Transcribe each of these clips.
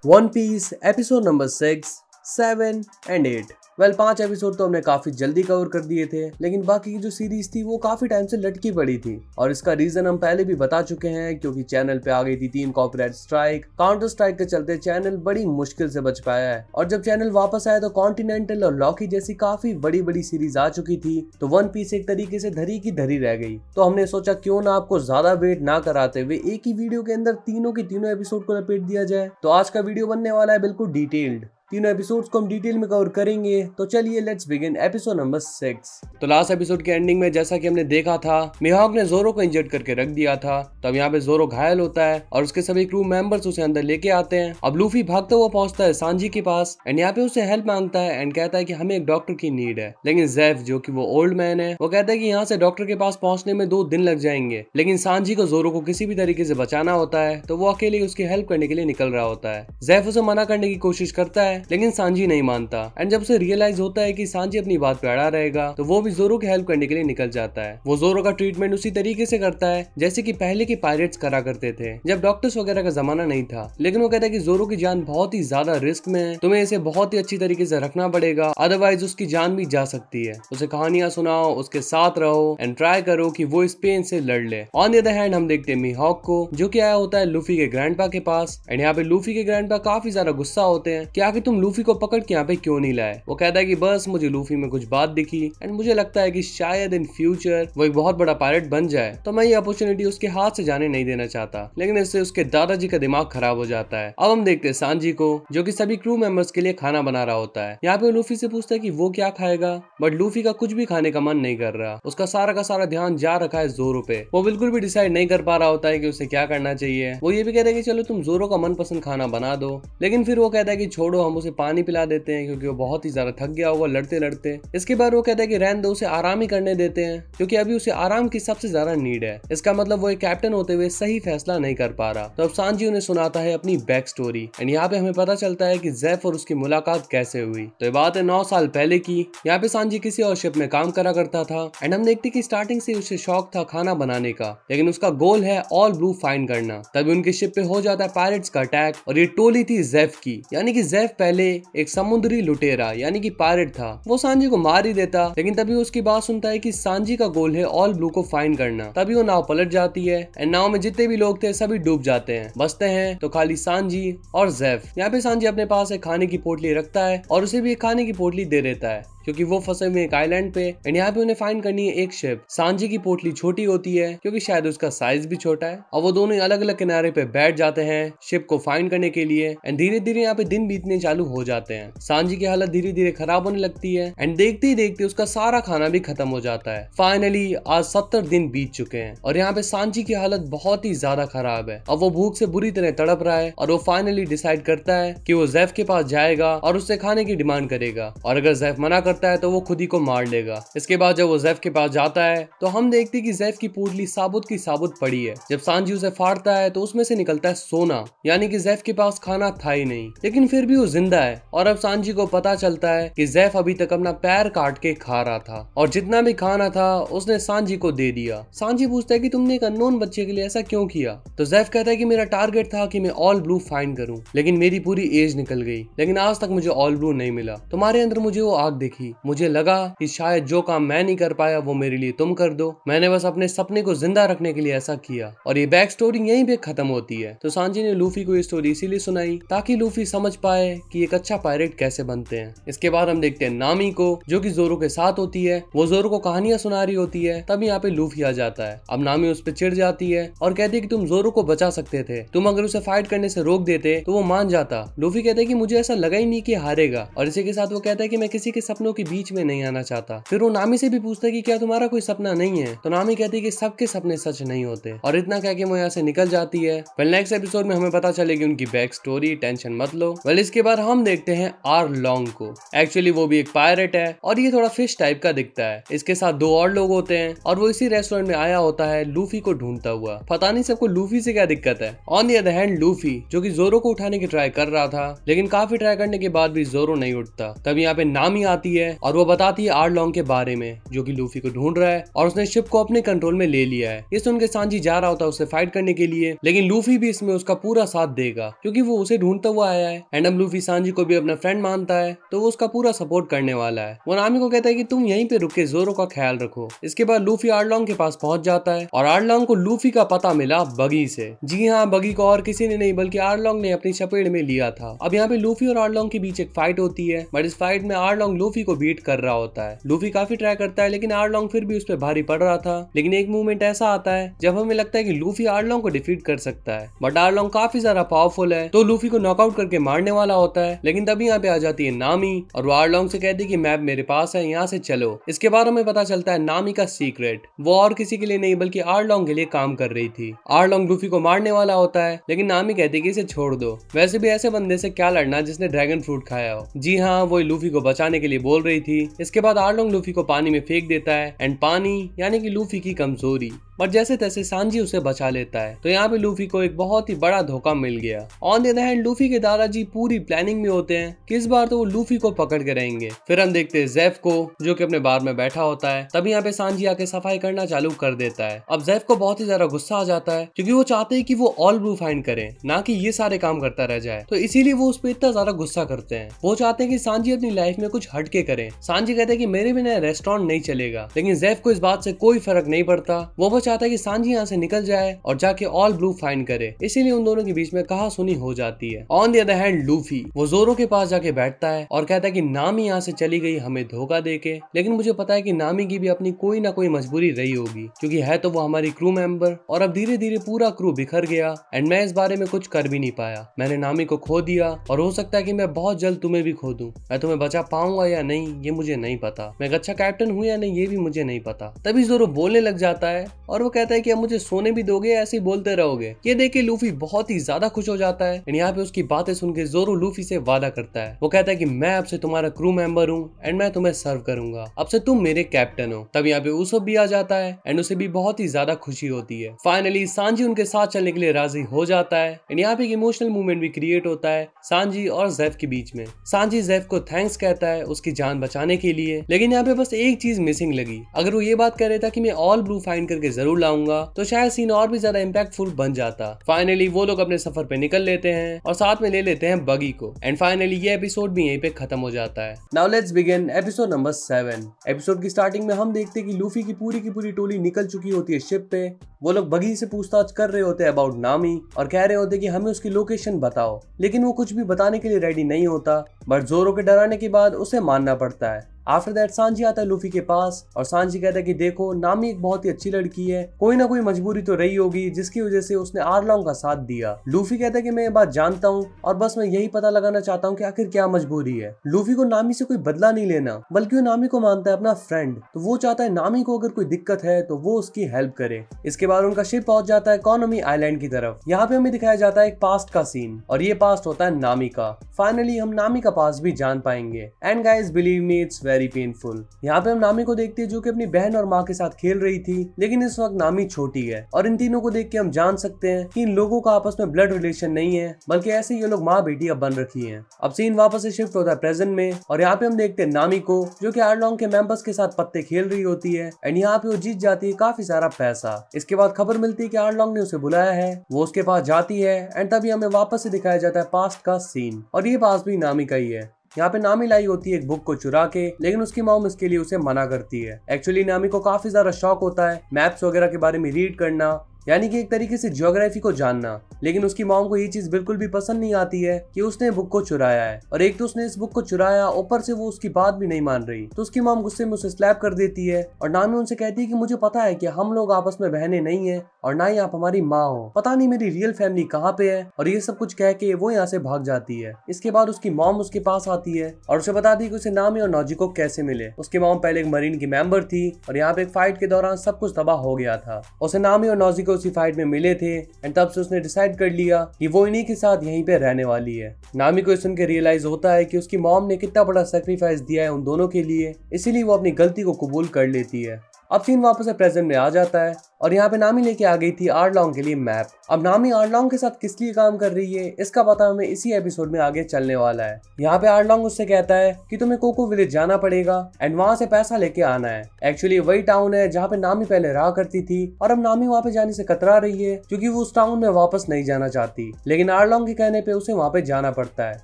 One Piece episode number 6, 7 and 8। 5 episode तो हमने काफी जल्दी कवर कर दिए थे, लेकिन बाकी की जो सीरीज थी वो काफी टाइम से लटकी पड़ी थी और इसका रीजन हम पहले भी बता चुके हैं, क्योंकि चैनल पे आ गई थी 3 कॉपीराइट स्ट्राइक। काउंटर स्ट्राइक के चलते चैनल बड़ी मुश्किल से बच पाया है और जब चैनल वापस आया तो कॉन्टिनेंटल और लॉकी जैसी काफी बड़ी बड़ी सीरीज आ चुकी थी, तो वन पीस एक तरीके से धरी की धरी रह गई। तो हमने सोचा क्यों ना आपको ज्यादा वेट ना कराते हुए एक ही वीडियो के अंदर तीनों की तीनों एपिसोड को लपेट दिया जाए। तो आज का वीडियो बनने वाला है बिल्कुल डिटेल्ड, तीनों एपिसोड्स को हम डिटेल में कवर करेंगे। तो चलिए लेट्स बिगिन एपिसोड नंबर 6। तो लास्ट एपिसोड के एंडिंग में जैसा कि हमने देखा था, मिहोक ने जोरो को इंजर्ड करके रख दिया था। तब यहाँ पे जोरो घायल होता है और उसके सभी क्रू मेंबर्स उसे अंदर लेके आते हैं। अब लूफी भागता हुआ पहुंचता है सांजी के पास एंड यहाँ पे उसे हेल्प मांगता है एंड कहता है कि हमें एक डॉक्टर की नीड है। लेकिन जेफ जो कि वो ओल्ड मैन है, वो कहता है कि यहाँ से डॉक्टर के पास पहुंचने में 2 दिन लग जाएंगे। लेकिन सांजी को जोरो को किसी भी तरीके से बचाना होता है, तो वो अकेले उसकी हेल्प करने के लिए निकल रहा होता है। जेफ उसे मना करने की कोशिश करता है, लेकिन सांजी नहीं मानता एंड जब उसे रियलाइज होता है कि सांजी अपनी बात पे अड़ा रहेगा, तो वो भी जोरो की हेल्प करने के लिए निकल जाता है। वो जोरो का ट्रीटमेंट उसी तरीके से करता है जैसे कि पहले के पायरेट्स करा करते थे, जब डॉक्टर्स वगैरह का जमाना नहीं था। लेकिन वो कहता है कि जोरो की जान बहुत ही ज्यादा रिस्क में है, तुम्हें इसे बहुत ही अच्छी तरीके से रखना पड़ेगा, अदरवाइज उसकी जान भी जा सकती है। उसे कहानियां सुनाओ, उसके साथ रहो एंड ट्राई करो कि वो इस पेन से लड़ ले। ऑन द अदर हैंड हम देखते हैं मिहोक को, जो कि आया होता है लूफी के ग्रैंडपा के पास एंड यहाँ पे लूफी के ग्रैंडपा काफी ज्यादा गुस्सा होते हैं कि आखिर तुम लूफी को पकड़ के यहाँ पे क्यों नहीं लाए। वो कहता है कि बस मुझे लूफी में कुछ बात दिखी एंड मुझे लगता है कि शायद इन फ्यूचर वो एक बहुत बड़ा पायरेट बन जाए, तो मैं ये अपॉर्चुनिटी उसके हाथ से जाने नहीं देना चाहता। लेकिन इससे उसके दादाजी का दिमाग खराब हो जाता है। अब हम देखते हैं सांजी को, जो कि सभी क्रू मेंबर्स के लिए खाना बना रहा होता है। यहाँ पे लूफी से पूछता है कि वो क्या खाएगा, बट लूफी का कुछ भी खाने का मन नहीं कर रहा। उसका सारा ध्यान जा रखा है जोरो पे। वो बिल्कुल भी डिसाइड नहीं कर पा रहा होता है कि उसे क्या करना चाहिए। वो ये भी कहता है कि चलो तुम जोरो का मनपसंद खाना बना दो, लेकिन फिर वो कहता है कि छोड़ो, हम उसे पानी पिला देते हैं क्योंकि वो बहुत ही ज्यादा थक गया होगा लड़ते लड़ते। इसके बाद वो कहता है कि रहने दो, उसे आराम ही करने देते हैं, क्योंकि अभी उसे आराम की सबसे ज्यादा नीड है। इसका मतलब वो एक कैप्टन होते हुए सही फैसला नहीं कर पा रहा। तो अब सांजी उन्हें सुनाता है अपनी बैक स्टोरी एंड यहाँ पे हमें पता चलता है कि जेफ और उसकी मुलाकात कैसे हुई। तो ये बात है 9 साल पहले की। यहाँ पे सांजी किसी और शिप में काम करा करता था एंड हम देखते कि स्टार्टिंग से उसे शौक था खाना बनाने का, लेकिन उसका गोल है ऑल ब्लू फाइंड करना। तभी उनकी शिप पे हो जाता है पायरेट्स का अटैक और ये टोली थी जेफ की, यानी कि जेफ पहले एक समुद्री लुटेरा यानी कि पायरेट था। वो सांजी को मार ही देता, लेकिन तभी उसकी बात सुनता है कि सांजी का गोल है ऑल ब्लू को फाइंड करना। तभी वो नाव पलट जाती है एंड नाव में जितने भी लोग थे सभी डूब जाते हैं। बचते हैं तो खाली सांजी और जेफ। यहाँ पे सांजी अपने पास एक खाने की पोटली रखता है और उसे भी एक खाने की पोटली दे देता है, क्योंकि वो फंसे हुए एक आइलैंड पे एंड यहाँ पे उन्हें फाइंड करनी है एक शिप। सांजी की पोटली छोटी होती है क्योंकि शायद उसका साइज भी छोटा है, और वो दोनों अलग अलग किनारे पे बैठ जाते हैं शिप को फाइंड करने के लिए एंड धीरे धीरे यहाँ पे दिन बीतने चालू हो जाते हैं। सांजी की हालत धीरे धीरे खराब होने लगती है एंड देखते ही देखते उसका सारा खाना भी खत्म हो जाता है। फाइनली आज 70 दिन बीत चुके हैं और यहाँ पे सांजी की हालत बहुत ही ज्यादा खराब है। अब वो भूख से बुरी तरह तड़प रहा है और वो फाइनली डिसाइड करता है कि वो जेफ के पास जाएगा और उससे खाने की डिमांड करेगा, और अगर जेफ मना करता है तो वो खुद ही को मार लेगा। इसके बाद जब वो जेफ के पास जाता है तो हम देखते कि जेफ की पोटली साबुत की साबुत पड़ी है। जब सांजी उसे फाड़ता है तो उसमें से निकलता है सोना, यानी कि जेफ के पास खाना था ही नहीं, लेकिन फिर भी वो जिंदा है। और अब सांजी को पता चलता है कि जेफ अभी तक अपना पैर काट के खा रहा था और जितना भी खाना था उसने सांजी को दे दिया। सांजी पूछता है कि तुमने एक अननोन बच्चे के लिए ऐसा क्यों किया। तो जेफ कहता है कि मेरा टारगेट था कि मैं ऑल ब्लू फाइंड करूं, लेकिन मेरी पूरी एज निकल गई, लेकिन आज तक मुझे ऑल ब्लू नहीं मिला। तुम्हारे अंदर मुझे वो आग दिखी, मुझे लगा कि शायद जो काम मैं नहीं कर पाया वो मेरे लिए तुम कर दो। मैंने बस अपने सपने को जिंदा रखने के लिए ऐसा किया। और ये बैक स्टोरी यहीं पे खत्म होती है। तो सांजी ने लूफी को ये स्टोरी इसीलिए सुनाई ताकि लूफी समझ पाए कि एक अच्छा पायरेट कैसे बनते हैं। इसके बाद हम देखते हैं नामी को, जो कि जोरो के साथ होती है। वो जोरो को कहानियां सुना रही होती है। तब यहाँ पे लूफी आ जाता है। अब नामी उस पर चिढ़ जाती है और कहती है कि तुम जोरो को बचा सकते थे, तुम अगर उसे फाइट करने से रोक देते तो वो मान जाता। लूफी कहता है कि मुझे ऐसा लगा ही नहीं कि हारेगा, और इसी के साथ वो कहता है कि मैं किसी के सपनों के बीच में नहीं आना चाहता। फिर वो नामी से भी पूछता है कि क्या तुम्हारा कोई सपना नहीं है। तो नामी कहती है कि सबके सपने सच नहीं होते, और इतना कह के वो यहाँ से निकल जाती है। नेक्स्ट एपिसोड में हमें पता चलेगी उनकी बैक स्टोरी, टेंशन मत लो। इसके बाद हम देखते हैं आर लॉन्ग को। एक्चुअली वो भी एक पायरेट है और ये थोड़ा फिश टाइप का दिखता है। इसके साथ 2 और लोग होते हैं और वो इसी रेस्टोरेंट में आया होता है लूफी को ढूंढता हुआ। पता नहीं सबको लूफी से क्या दिक्कत है। On the other hand Luffy, जो कि जोरो को उठाने की ट्राई कर रहा था, लेकिन काफी ट्राई करने के बाद भी जोरो नहीं उठता। तब यहाँ पे नामी आती है है और वो बताती है आर्लॉन्ग के बारे में, जो कि लूफी को ढूंढ रहा है और उसने शिप को अपने कंट्रोल में ले लिया है। ये सुन के सांजी जा रहा होता है उससे फाइट करने के लिए, लेकिन लूफी भी इसमें उसका पूरा साथ देगा क्योंकि वो उसे ढूंढता हुआ आया है। एंड अब लूफी सांजी को भी अपना फ्रेंड मानता है, तो वो उसका पूरा सपोर्ट करने वाला है। वो नामी को कहता है कि तुम यहीं पे रुक के जोरो का ख्याल रखो। इसके बाद लूफी आर्लॉन्ग के पास पहुंच जाता है और आर्लॉन्ग को लूफी का पता मिला बगी से। जी हाँ, बगी को और किसी ने नहीं बल्कि आर्लॉन्ग ने अपनी चपेट में लिया था। अब यहाँ पे लूफी और आर्लॉन्ग के बीच एक फाइट होती है, बट इस फाइट में आर्लॉन्ग लूफी को बीट कर रहा होता है। लूफी काफी ट्राई करता है लेकिन आर्लॉन्ग फिर भी उस पर भारी पड़ रहा था। लेकिन एक मूवमेंट ऐसा आता है जब हमें लगता है कि लूफी आर्लॉन्ग को डिफीट कर सकता है, बट आर्लॉन्ग काफी ज्यादा पावरफुल है तो लूफी को नॉकआउट करके मारने वाला होता है। लेकिन तभी यहाँ पे आ जाती है नामी और वो आर्लॉन्ग से कहती है कि मैप मेरे पास है, यहाँ से चलो। इसके बाद हमें पता चलता है नामी का सीक्रेट वो और किसी के लिए नहीं बल्कि आर्लॉन्ग के लिए काम कर रही थी। आर्लॉन्ग लूफी को मारने वाला होता है लेकिन नामी कहती है कि इसे छोड़ दो, वैसे भी ऐसे बंदे से क्या लड़ना जिसने ड्रैगन फ्रूट खाया हो। जी हाँ, वो लूफी को बचाने के लिए बोल रही थी। इसके बाद आर्लॉन्ग लूफी को पानी में फेंक देता है एंड पानी यानी कि लूफी की कमजोरी, बट जैसे तैसे सांजी उसे बचा लेता है। तो यहाँ पे लूफी को एक बहुत ही बड़ा धोखा मिल गया। On the other hand Luffy के दादाजी पूरी प्लानिंग में होते हैं कि इस बार तो वो लूफी को पकड़ के रहेंगे। फिर हम देखते हैं जेफ को जो कि अपने बार में बैठा होता है। तभी यहाँ पे सांजी आके सफाई करना चालू कर देता है। अब जेफ को बहुत ही ज्यादा गुस्सा आ जाता है क्योंकि वो चाहते हैं कि वो ऑल ब्लू फाइंड करे, ना कि ये सारे काम करता रह जाए। तो इसीलिए वो उस पर इतना ज्यादा गुस्सा करते हैं। वो चाहते हैं कि सांजी अपनी लाइफ में कुछ हटके करे। सांजी कहते हैं कि मेरे बिना रेस्टोरेंट नहीं चलेगा, लेकिन जेफ को इस बात से कोई फर्क नहीं पड़ता। वो चाहता है कि सांजी से निकल जाए और जाके ऑल ब्लू फाइंड करे। इसीलिए उन दोनों के बीच में कहासुनी हो जाती है। On the other hand Luffy वो जोरो के पास जाके बैठता है और कहता है कि नामी यहाँ से चली गई हमें धोखा देके, लेकिन मुझे पता है कि नामी की भी अपनी कोई ना कोई मजबूरी रही होगी क्योंकि है तो वो हमारी क्रू मेंबर, और अब धीरे धीरे पूरा क्रू बिखर गया एंड मैं इस बारे में कुछ कर भी नहीं पाया। मैंने नामी को खो दिया और हो सकता है कि मैं बहुत जल्द तुम्हें भी खो दूं। मैं तुम्हें बचा पाऊंगा या नहीं ये मुझे नहीं पता, मैं एक अच्छा कैप्टन हूँ या नहीं ये भी मुझे नहीं पता। तभी जोरो बोलने लग जाता है और वो कहता है कि मुझे सोने भी दोगे, ऐसे ही बोलते रहोगे। ये देख के लूफी बहुत ही ज्यादा खुश हो जाता है। यहाँ पे उसकी बातें सुन के जोरो लूफी से वादा करता है। वो कहता है कि मैं अब से तुम्हारा क्रू मेंबर हूँ एंड मैं तुम्हें सर्व करूंगा, अब से तुम मेरे कैप्टन हो। तब यहाँ पे उसब भी आ जाता है एंड उसे भी बहुत ही ज्यादा खुशी होती है। फाइनली सांजी उनके साथ चलने के लिए राजी हो जाता है एंड यहाँ पे एक इमोशनल मूवमेंट भी क्रिएट होता है सांजी और जेफ के बीच में। सांजी जेफ को थैंक्स कहता है उसकी जान बचाने के लिए, लेकिन यहाँ पे बस एक चीज मिसिंग लगी। अगर वो ये बात कह रहा था कि मैं ऑल ब्लू फाइंड करके जरूर लाऊंगा तो शायद सीन और भी ज्यादा इम्पैक्टफुल बन जाता। फाइनली वो लोग अपने सफर पे निकल लेते हैं और साथ में ले लेते हैं बगी को एंड फाइनली ये एपिसोड भी यहीं पे खत्म हो जाता है। Now let's begin episode number 7। Episode की स्टार्टिंग में हम देखते हैं कि लूफी की पूरी टोली निकल चुकी होती है शिप पे। वो लोग बगी से पूछताछ कर रहे होते हैं अबाउट नामी और कह रहे होते हैं कि हमें उसकी लोकेशन बताओ, लेकिन वो कुछ भी बताने के लिए रेडी नहीं होता, बट जोरो के डराने के बाद उसे मानना पड़ता है। आफ्टर दैट सांजी आता है लूफी के पास और सांजी कहता है कि देखो नामी एक बहुत ही अच्छी लड़की है, कोई ना कोई मजबूरी तो रही होगी जिसकी वजह से उसने आर्लॉन्ग का साथ दिया। लूफी कहता है कि मैं ये बात जानता हूँ और बस मैं यही पता लगाना चाहता हूँ कि आखिर क्या मजबूरी है। लूफी को नामी से कोई बदला नहीं लेना बल्कि वो नामी को मानता है अपना फ्रेंड, तो वो चाहता है नामी को अगर कोई दिक्कत है तो वो उसकी हेल्प करे। इसके बाद उनका शिप पहुंच जाता है कोनोमी आइलैंड की तरफ। यहाँ पे हमें दिखाया जाता है एक पास्ट का सीन और ये पास्ट होता है नामी का। फाइनली हम नामी का पास्ट भी जान पाएंगे and guys believe me it's very painful. यहाँ पे हम नामी को देखते हैं जो कि अपनी बहन और माँ के साथ खेल रही थी, लेकिन इस वक्त नामी छोटी है और इन तीनों को देख के हम जान सकते हैं कि इन लोगों का आपस में ब्लड रिलेशन नहीं है बल्कि ऐसे ये लोग माँ बेटी अब बन रखी हैं। अब सीन वापस से शिफ्ट होता है प्रेजेंट में और यहाँ पे हम देखते हैं नामी को जो कि आर्लॉन्ग के मेंबर्स के साथ पत्ते खेल रही होती है एंड यहाँ पे वो जीत जाती है काफी सारा पैसा। इसके बाद खबर मिलती है कि आर्लॉन्ग ने उसे बुलाया है, वो उसके पास जाती है एंड तभी हमें वापस से दिखाया जाता है पास्ट का सीन और ये पास्ट भी नामी का ही है। यहाँ पे नामी लाई होती है एक बुक को चुरा के, लेकिन उसकी मॉम इसके लिए उसे मना करती है। एक्चुअली नामी को काफी ज्यादा शौक होता है मैप्स वगैरह के बारे में रीड करना, यानी कि एक तरीके से ज्योग्राफी को जानना, लेकिन उसकी मॉम को ये चीज बिल्कुल भी पसंद नहीं आती है कि उसने बुक को चुराया है और एक तो उसने इस बुक को चुराया, ऊपर से वो उसकी बात भी नहीं मान रही, तो उसकी मॉम गुस्से में उसे स्लैप कर देती है और नामी उनसे कहती है कि मुझे पता है कि हम लोग आपस में बहनें नहीं है और ना ही आप हमारी माँ हो, पता नहीं मेरी रियल फैमिली कहाँ पे है, और ये सब कुछ कह के वो यहाँ से भाग जाती है। इसके बाद उसकी मॉम उसके पास आती है और उसे बताती है कि उसे नामी और नोजिको कैसे मिले। उसकी मॉम पहले एक मरीन की मेंबर थी और यहाँ पे एक फाइट के दौरान सब कुछ तबाह हो गया था। उसे नामी और नोजिको उसी फाइट में मिले थे एंड तब से उसने डिसाइड कर लिया कि वो इन्हीं के साथ यहीं पे रहने वाली है। नामी को सुन के रियलाइज होता है कि उसकी मॉम ने कितना बड़ा सैक्रिफाइस दिया है उन दोनों के लिए, इसीलिए वो अपनी गलती को कबूल कर लेती है। अब सीन वापस से प्रेजेंट में आ जाता है और यहाँ पे नामी लेके आ गई थी आर्लॉन्ग के लिए मैप। अब नामी आर्लॉन्ग के साथ किस लिए काम कर रही है इसका पता हमें इसी एपिसोड में आगे चलने वाला है। यहाँ पे आर्लॉन्ग उससे कहता है कि तुम्हें कोको विलेज जाना पड़ेगा एंड वहाँ से पैसा लेके आना है। एक्चुअली वही टाउन है जहाँ पे नामी पहले रहा करती थी और अब नामी वहाँ पे जाने से कतरा रही है क्योंकि वो उस टाउन में वापस नहीं जाना चाहती, लेकिन आर्लॉन्ग के कहने पे उसे वहाँ पे जाना पड़ता है।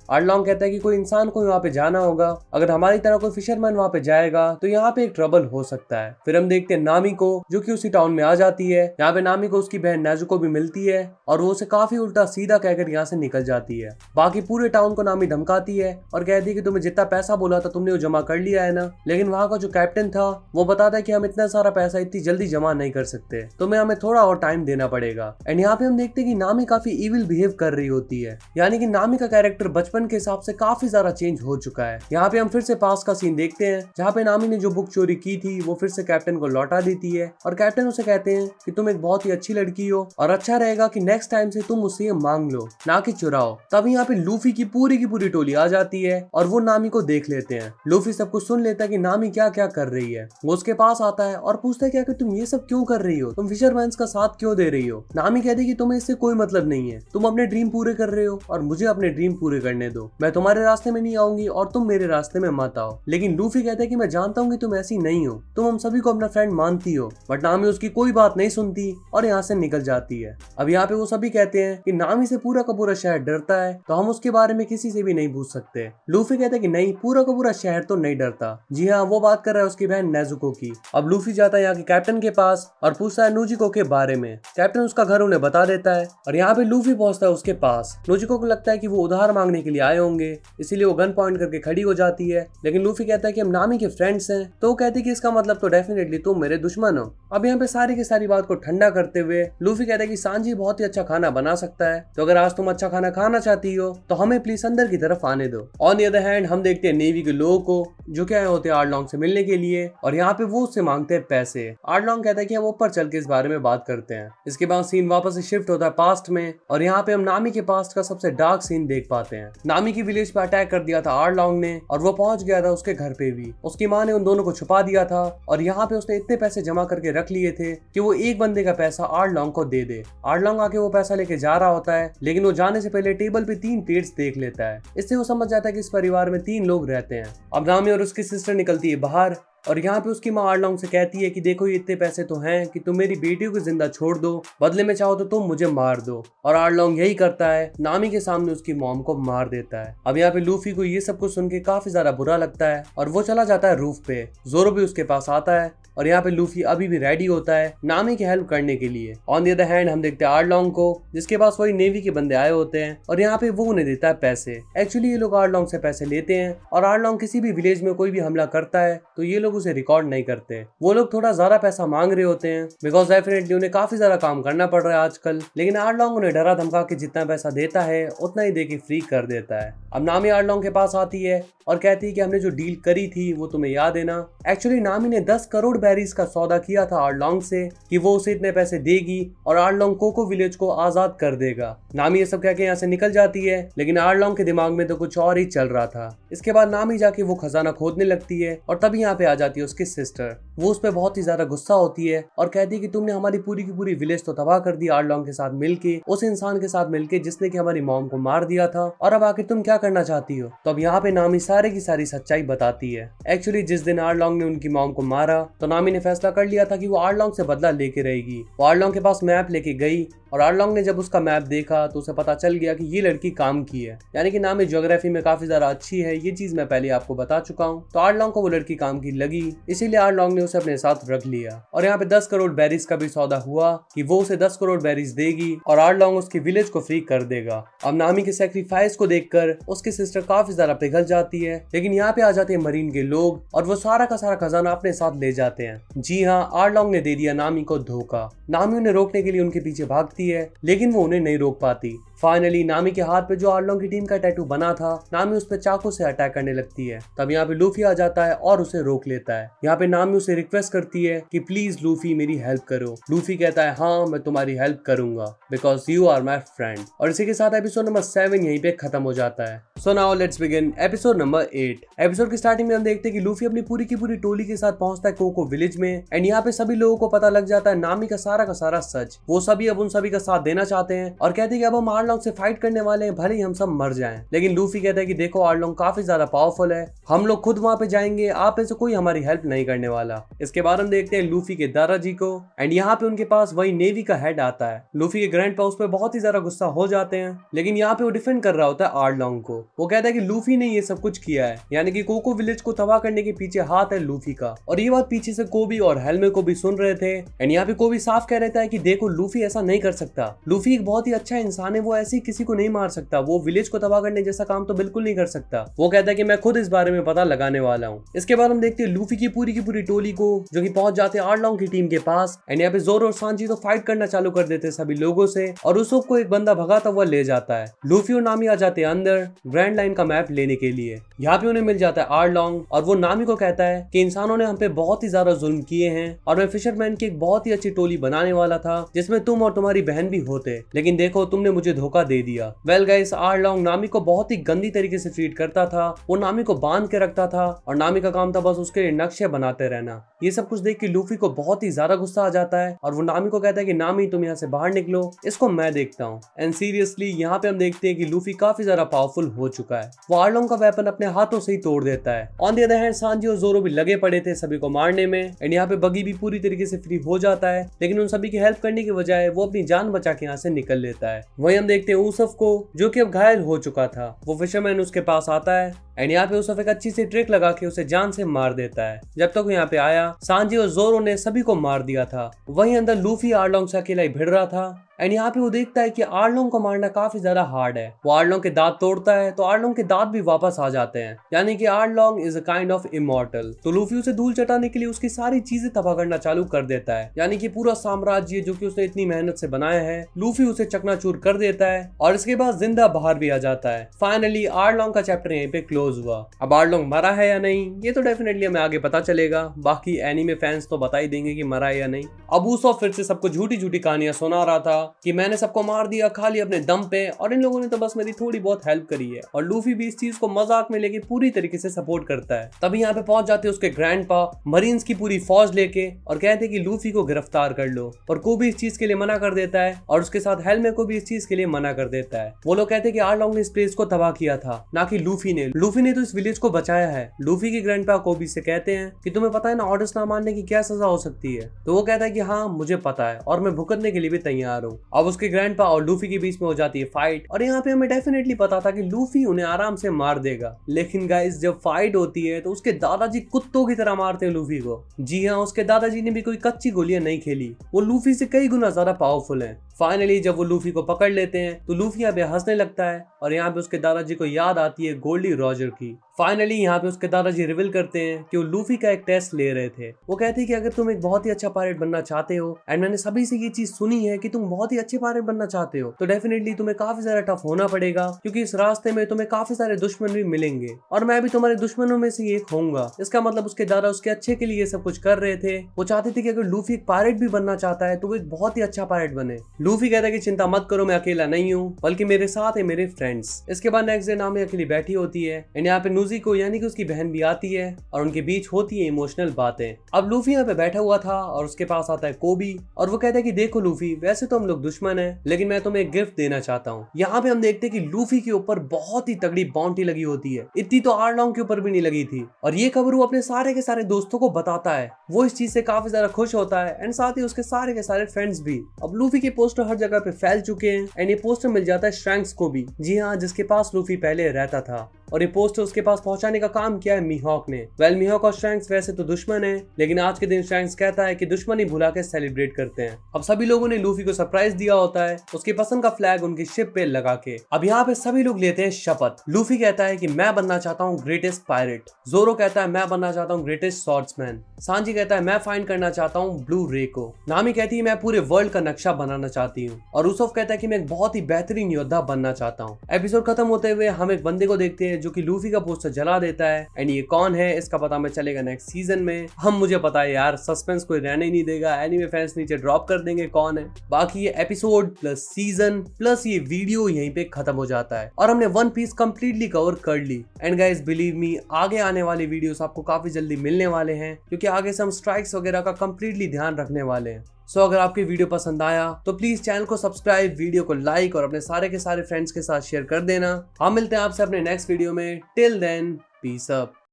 आर्लॉन्ग कहता है कि कोई इंसान को वहाँ पे जाना होगा, अगर हमारी तरह कोई फिशरमैन वहाँ पे जाएगा तो यहाँ पे एक ट्रबल हो सकता है। फिर हम देखते हैं नामी को जो कि उसी टाउन में आ जाती है। यहाँ पे नामी को उसकी बहन नेजुको भी मिलती है और वो उसे काफी उल्टा सीधा कहकर यहाँ से निकल जाती है। बाकी पूरे टाउन को नामी धमकाती है और कहती है कि तुम्हें जितना पैसा बोला था तुमने वो जमा कर लिया है ना, लेकिन वहाँ का जो कैप्टन था वो बताता है कि हम इतना सारा पैसा इतनी जल्दी जमा नहीं कर सकते, तुम्हें हमें थोड़ा और टाइम देना पड़ेगा। एंड यहाँ पे हम देखते हैं कि नामी काफी इविल बिहेव कर रही होती है, यानी कि नामी का कैरेक्टर बचपन के हिसाब से काफी ज्यादा चेंज हो चुका है। यहाँ पे हम फिर से पास का सीन देखते हैं जहाँ पे नामी ने जो बुक चोरी की थी वो फिर से कैप्टन को लौटा देती है और कैप्टन उसे कहते हैं कि तुम एक बहुत ही अच्छी लड़की हो और अच्छा रहेगा कि नेक्स्ट टाइम से तुम मुझसे ये मांग लो ना कि चुराओ। तब यहाँ पे लूफी की पूरी टोली आ जाती है और वो नामी को देख लेते हैं। लूफी सब कुछ सुन लेता है कि नामी क्या क्या कर रही है। वो उसके पास आता है और पूछता है क्या कि तुम ये सब क्यों कर रही हो, तुम फिशरमैन्स का साथ क्यों दे रही हो। नामी कहती है कि तुम्हें इससे कोई मतलब नहीं है, तुम अपने ड्रीम पूरे कर रहे हो और मुझे अपने ड्रीम पूरे करने दो, मैं तुम्हारे रास्ते में नहीं आऊंगी और तुम मेरे रास्ते में मत आओ। लेकिन लूफी कहता है कि मैं जानता हूँ कि तुम ऐसी नहीं हो, तुम हम सभी को अपना फ्रेंड मानती हो। बट नामी उसकी कोई बात नहीं सुनती और यहाँ से निकल जाती है। अब यहाँ पे वो सभी कहते हैं कि नामी से पूरा का पूरा शहर डरता है तो हम उसके बारे में किसी से भी नहीं पूछ सकते। लूफी कहता है कि नहीं, पूरा का पूरा शहर तो नहीं डरता। जी हाँ, वो बात कर रहा है उसकी बहन नेजुको की। अब लूफी जाता है यहाँ के कैप्टन के पास और पूछता है नोजिको के बारे में। कैप्टन उसका घर उन्हें बता देता है और यहाँ पे लूफी पहुंचता है उसके पास। नोजिको को लगता है कि वो उधार मांगने के लिए आए होंगे, इसीलिए वो गन पॉइंट करके खड़ी हो जाती है। लेकिन लूफी कहता है कि हम नामी के फ्रेंड्स हैं, तो वो कहती है कि इसका मतलब तो डेफिनेटली तुम मेरे दुश्मन हो। अब यहाँ पे सारी की सारी बात को ठंडा करते हुए लूफी कहता है कि सांजी बहुत ही अच्छा खाना बना सकता है, तो अगर आज तुम अच्छा खाना खाना चाहती हो तो हमें प्लीज अंदर की तरफ आने दो। ऑन द अदर हैंड हम देखते हैं नेवी के लोगों को जो क्या होते हैं आर्लॉन्ग से मिलने के लिए और यहाँ पे वो उससे मांगते हैं पैसे। आर्लॉन्ग कहता है कि हम ऊपर चल के इस बारे में बात करते हैं। इसके बाद सीन वापस से शिफ्ट होता है पास्ट में और यहाँ पे हम नामी के पास्ट का सबसे डार्क सीन देख पाते हैं। नामी की विलेज पे अटैक कर दिया था आर्लॉन्ग ने और वो पहुंच गया था उसके घर पे भी। उसकी माँ ने उन दोनों को छुपा दिया था और यहाँ पे उसने इतने पैसे जमा करके रख लिए थे कि वो एक बंदे का पैसा आर्लॉन्ग को दे दे। आर्लॉन्ग आके वो पैसा लेके जा रहा होता है, लेकिन वो जाने से पहले टेबल पे 3 प्लेट्स देख लेता है। इससे वो समझ जाता है कि इस परिवार में 3 लोग रहते हैं। अब नामी और उसकी सिस्टर निकलती है बाहर और यहाँ पे उसकी माँ आर्लॉन्ग से कहती है कि देखो ये इतने पैसे तो हैं कि तुम मेरी बेटी को जिंदा छोड़ दो, बदले में चाहो तो तुम मुझे मार दो। और आर्लॉन्ग यही करता है, नामी के सामने उसकी मॉम को मार देता है। अब यहाँ पे लूफी को ये सब कुछ सुन के काफी ज्यादा बुरा लगता है और वो चला जाता है रूफ पे। जोरो भी उसके पास आता है और यहाँ पे लूफी अभी भी रेडी होता है नामी की हेल्प करने के लिए। ऑन द अदर हैंड हम देखते हैं आर्लॉन्ग को जिसके पास वही नेवी के बंदे आए होते हैं और यहाँ पे वो उन्हें देता है पैसे। एक्चुअली ये लोग आर्लॉन्ग से पैसे लेते हैं और आर्लॉन्ग किसी भी विलेज में कोई भी हमला करता है तो ये लोग उसे रिकॉर्ड नहीं करते। वो लोग थोड़ा ज्यादा पैसा मांग रहे होते हैं बिकॉज डेफिनेटली उन्हें काफी ज्यादा काम करना पड़ रहा है आजकल, लेकिन आर्लॉन्ग उन्हें डरा धमका के जितना पैसा देता है उतना ही दे के फ्री कर देता है। अब नामी आर्लॉन्ग के पास आती है और कहती है कि हमने जो डील करी थी वो तुम्हें याद है ना। एक्चुअली नामी ने 10 करोड़ बैरीज का सौदा किया था आर्लॉन्ग से कि वो उसे इतने पैसे देगी और आर्लॉन्ग कोको विलेज को आजाद कर देगा। नामी ये सब कह के यहाँ से निकल जाती है, लेकिन आर्लॉन्ग के दिमाग में तो कुछ और ही चल रहा था। इसके बाद नामी जाके वो खजाना खोदने लगती है और तभी यहाँ पे आ जाती है उसकी सिस्टर। वो उस पर बहुत ही ज्यादा गुस्सा होती है और कहती है कि तुमने हमारी पूरी की पूरी विलेज तो तबाह कर दी आर्लॉन्ग के साथ मिलके, उस इंसान के साथ मिलके जिसने कि हमारी मॉम को मार दिया था, और अब आखिर तुम क्या करना चाहती हो। तो अब यहाँ पे नामी सारे की सारी सच्चाई बताती है। एक्चुअली जिस दिन आर्लॉन्ग ने उनकी मॉम को मारा तो नामी ने फैसला कर लिया था कि वो आर्लॉन्ग से बदला लेके रहेगी। वो आर्लॉन्ग के पास मैप लेके गई और आर्लॉन्ग ने जब उसका मैप देखा तो उसे पता चल गया कि ये लड़की काम की है, यानी कि नामी ज्योग्राफी में काफी ज्यादा अच्छी है। ये चीज मैं पहले आपको बता चुका हूँ। तो आर्लॉन्ग को वो लड़की काम की लगी, इसीलिए आर्लॉन्ग ने उसे अपने साथ रख लिया। और यहाँ पे 10 करोड़ बैरीज का भी सौदा हुआ कि वो उसे 10 करोड़ बैरीज देगी और आर्लॉन्ग उसकी विलेज को फ्री कर देगा। अब नामी के सैक्रिफाइस को देखकर उसकी सिस्टर काफी ज्यादा पिघल जाती है, लेकिन यहाँ पे आ जाते हैं मरीन के लोग और वो सारा का सारा खजाना अपने साथ ले जाते हैं। जी हाँ, आर्लॉन्ग ने दे दिया नामी को धोखा। नामी उन्हें रोकने के लिए उनके पीछे भागती है, लेकिन वो उन्हें नहीं रोक पाती। फाइनली नामी के हाथ पे जो आर्लोंग की टीम का टैटू बना था, नामी उस पे चाकू से अटैक करने लगती है। तब यहाँ पे लूफी आ जाता है और उसे रोक लेता है। यहाँ पे नामी उसे रिक्वेस्ट करती है कि प्लीज लूफी मेरी हेल्प करो। लूफी कहता है हाँ मैं तुम्हारी हेल्प करूंगा because you are my friend. और इसी के साथ एपिसोड नंबर 7 यहीं पे खत्म हो जाता है। So now let's begin episode number 8। Episode की स्टार्टिंग में हम देखते हैं कि लूफी अपनी पूरी की पूरी टोली के साथ पहुंचता है कोको विलेज में एंड यहाँ पे सभी लोगों को पता लग जाता है नामी का सारा सच। वो सभी अब उन सभी का साथ देना चाहते हैं और कहते हैं कि अब हम आर्लोंग से फाइट करने वाले हैं, भले ही हम सब मर जाएं। लेकिन लूफी कहता है कि देखो आर्लोंग काफी ज्यादा पावरफुल है, हम लोग खुद वहां पे जाएंगे, आप में से कोई हमारी हेल्प नहीं करने वाला। इसके बाद हम देखते हैं लूफी के दादाजी को एंड यहाँ पे उनके पास वही नेवी का हेड आता है। लूफी के ग्रैंडपा उस पर बहुत ही ज्यादा गुस्सा हो जाते हैं, लेकिन यहाँ पे वो डिफेंड कर रहा होता है आर्लोंग को। वो कहता है कि लूफी ने ये सब कुछ किया है, यानी कि कोको विलेज को तबाह करने के पीछे हाथ है लूफी का। और ये बात पीछे से कोबी और हेल्मे को भी सुन रहे थे एंड यहाँ पे कोबी साफ कह रहता है कि देखो लूफी ऐसा नहीं कर सकता, लूफी एक बहुत ही अच्छा इंसान है, वो ऐसे किसी को नहीं मार सकता, वो विलेज को तबाह करने जैसा काम तो बिल्कुल नहीं कर सकता। वो कहता है कि मैं खुद इस बारे में पता लगाने वाला हूँ। इसके बाद हम देखते हैं लूफी की पूरी टोली को जो कि पहुंच जाते हैं आर्लोंग की टीम के पास एंड यहाँ पे जोरो और सांजी तो फाइट करना चालू कर देते हैं सभी लोगों से और उसोप को एक बंदा भगाता हुआ ले जाता है। लूफी और नामी आ जाते हैं अंदर ग्रैंड लाइन का मैप लेने के लिए। यहाँ पे उन्हें मिल जाता है आर्लोंग और वो नामी को कहता है कि इंसानों ने हम पे बहुत ही ज्यादा जुल्म किए हैं और मैं फिशरमैन की एक बहुत ही अच्छी टोली बनाने वाला था जिसमें तुम और तुम्हारी बहन भी होते, लेकिन देखो तुमने मुझे धोखा दे दिया। वेल गाइस, आर्लोंग नामी को बहुत ही गंदी तरीके से ट्रीट करता था, वो नामी को बांध के रखता था और नामी का काम था बस उसके लिए नक्शे बनाते रहना। ये सब कुछ देख के लूफी को बहुत ही ज्यादा गुस्सा आ जाता है और वो नामी को कहता है कि नामी तुम यहाँ से बाहर निकलो, इसको मैं देखता हूँ। एंड सीरियसली यहाँ पे हम देखते हैं कि लूफी काफी ज्यादा पावरफुल हो चुका है, वो आर्लोंग का वेपन अपने हाथों से ही तोड़ देता है। On the other hand Sanji और जोरो भी लगे पड़े थे सभी को मारने में एंड यहाँ पे बगी भी पूरी तरीके से फ्री हो जाता है, लेकिन उन सभी की हेल्प करने की बजाय वो अपनी जान बचा के यहाँ से निकल लेता है। वहीं हम देखते हैं ऊसफ को जो कि अब घायल हो चुका था, वो फिशरमैन उसके पास आता है एंड यहाँ पे ऊसफ एक अच्छी सी ट्रिक लगा के उसे जान से मार देता है। जब तक वो यहाँ पे आया सांजी और जोरो ने सभी को मार दिया था। वहीं अंदर लूफी आर्लोंग से अकेला ही भिड़ रहा था एंड यहाँ पे वो देखता है कि आर्लोंग को मारना काफी ज्यादा हार्ड है। वो आर्लोंग के दांत तोड़ता है तो आर्लोंग के दांत भी वापस आ जाते हैं, यानी कि Arlong is a kind of immortal. तो लूफी उसे धूल चटाने के लिए उसकी सारी चीजें तबाह करना चालू कर देता है, यानी कि पूरा साम्राज्य जो कि उसने इतनी मेहनत से बनाया है, लूफी उसे चकनाचूर कर देता है और इसके बाद जिंदा बाहर भी आ जाता है। फाइनली आर्लोंग का चैप्टर यहीं पे क्लोज हुआ। अब आर्लोंग मरा है या नहीं ये तो डेफिनेटली हमें आगे पता चलेगा, बाकी एनीमे फैंस तो बता ही देंगे कि मरा है या नहीं। अब ऊसॉफ फिर से सबको झूठी झूठी कहानियां सुना रहा था कि मैंने सबको मार दिया खाली अपने दम पे और इन लोगों ने तो बस मेरी थोड़ी बहुत हेल्प करी है, और लूफी भी इस चीज को मजाक में लेके पूरी तरीके से सपोर्ट करता है। तभी यहाँ पे पहुंच जाते उसके ग्रैंडपा मरीन्स की पूरी फौज लेके और कहते कि लूफी को गिरफ्तार कर लो, और कोबी इस चीज के लिए मना कर देता है और उसके साथ हेल्मे को भी इस चीज के लिए मना कर देता है। वो लोग कहते हैं कि आर्लोंग ने इस प्लेस को तबाह किया था, ना कि लूफी ने। लूफी ने तो इस विलेज को बचाया है। लूफी के ग्रैंडपा कोबी से कहते हैं कि तुम्हें पता है ना ऑर्डर्स ना मानने की क्या सजा हो सकती है, तो वो कहता है कि हाँ मुझे पता है और मैं भुगतने के लिए भी तैयार हूँ। अब उसके ग्रैंडपा और लूफी के बीच में हो जाती है फाइट और यहाँ पे हमें डेफिनेटली पता था कि लूफी उन्हें आराम से मार देगा, लेकिन गाइस जब फाइट होती है तो उसके दादाजी कुत्तों की तरह मारते हैं लूफी को। जी हाँ, उसके दादाजी ने भी कोई कच्ची गोलियां नहीं खेली, वो लूफी से कई गुना ज्यादा पावरफुल है। फाइनली जब वो लूफी को पकड़ लेते हैं तो लूफी यहाँ पे हंसने लगता है और यहाँ पे उसके दादाजी को याद आती है गोल्डी रॉजर की। फाइनली यहाँ पे उसके दादाजी रिवील करते हैं कि वो लूफी का एक टेस्ट ले रहे थे। वो कहते हैं कि अगर तुम एक बहुत ही अच्छा पायरेट बनना चाहते हो, एंड मैंने सभी से ये चीज सुनी है कि तुम बहुत ही अच्छे पायरेट बनना चाहते हो, तो डेफिनेटली तुम्हें काफी ज्यादा टफ होना पड़ेगा, क्योंकि इस रास्ते में तुम्हें काफी सारे दुश्मन भी मिलेंगे और मैं भी तुम्हारे दुश्मनों में से एक होऊंगा। इसका मतलब उसके दादा उसके अच्छे के लिए ये सब कुछ कर रहे थे। वो चाहते थे कि अगर लूफी एक पायरेट भी बनना चाहता है तो वो एक बहुत ही अच्छा पायरेट बने। लूफी कहता है कि चिंता मत करो, मैं अकेला नहीं हूँ, बल्कि मेरे साथ है मेरे फ्रेंड्स। इसके बाद नेक्स्ट डे नामी अकेली बैठी होती है एंड यहाँ पे नूजी को यानी कि उसकी बहन भी आती है और उनके बीच होती है इमोशनल बातें। अब लूफी यहाँ पे बैठा हुआ था और उसके पास आता है कोबी और वो कहता है कि देखो लूफी, वैसे तो हम लोग दुश्मन हैं, लेकिन मैं तुम्हें एक गिफ्ट देना चाहता हूँ। यहाँ पे हम देखते हैं कि लूफी के ऊपर बहुत ही तगड़ी बाउंटी लगी होती है, इतनी तो आर्लोंग के ऊपर भी नहीं लगी थी, और ये खबर वो अपने सारे के सारे दोस्तों को बताता है। वो इस चीज से काफी ज्यादा खुश होता है एंड साथ ही उसके सारे के सारे फ्रेंड्स भी। अब लूफी के पोस्टर हर जगह पे फैल चुके हैं एंड ये पोस्टर मिल जाता है श्रैंक्स को भी, जी हाँ, जिसके पास लूफी पहले रहता था। और ये पोस्टर उसके पास पहुंचाने का काम किया है मीहॉक ने। वेल मीहॉक और शैंक्स वैसे तो दुश्मन है, लेकिन आज के दिन शैंक्स कहता है कि दुश्मनी भुला के सेलिब्रेट करते हैं। अब सभी लोगों ने लूफी को सरप्राइज दिया होता है उसकी पसंद का फ्लैग उनकी शिप पे लगा के। अब यहाँ पे सभी लोग लेते हैं शपथ। लूफी कहता है कि मैं बनना चाहता हूँ ग्रेटेस्ट पायरेट। जोरो कहता है मैं बनना चाहता हूँ ग्रेटेस्ट स्वॉर्ड्समैन। सांजी कहता है मैं फाइंड करना चाहता हूँ ब्लू रे को। नामी कहती है मैं पूरे वर्ल्ड का नक्शा बनाना चाहती हूँ। और उसोफ कहता है कि मैं एक बहुत ही बेहतरीन योद्धा बनना चाहता हूँ। एपिसोड खत्म होते हुए हम एक बंदे को देखते हैं जो कि लूफी का पोस्टर जला देता है। एंड ये कौन है इसका पता हमें चलेगा नेक्स्ट सीजन में। हम मुझे पता है यार, सस्पेंस कोई रहने ही नहीं देगा। एनीमे फैंस नीचे ड्रॉप कर देंगे कौन है। बाकी ये एपिसोड प्लस सीजन प्लस ये वीडियो यहीं पे खत्म हो जाता है और हमने वन पीस कंप्लीटली कवर कर ली। एंड गाइस बिलीव मी, आगे आने वाली वीडियोस आपको काफी जल्दी मिलने वाले हैं, क्योंकि आगे से हम स्ट्राइक्स वगैरह का कंप्लीटली ध्यान रखने वाले हैं। सो अगर आपकी वीडियो पसंद आया तो प्लीज चैनल को सब्सक्राइब, वीडियो को लाइक और अपने सारे के सारे फ्रेंड्स के साथ शेयर कर देना। हम मिलते हैं आपसे अपने नेक्स्ट वीडियो में। Till then peace up.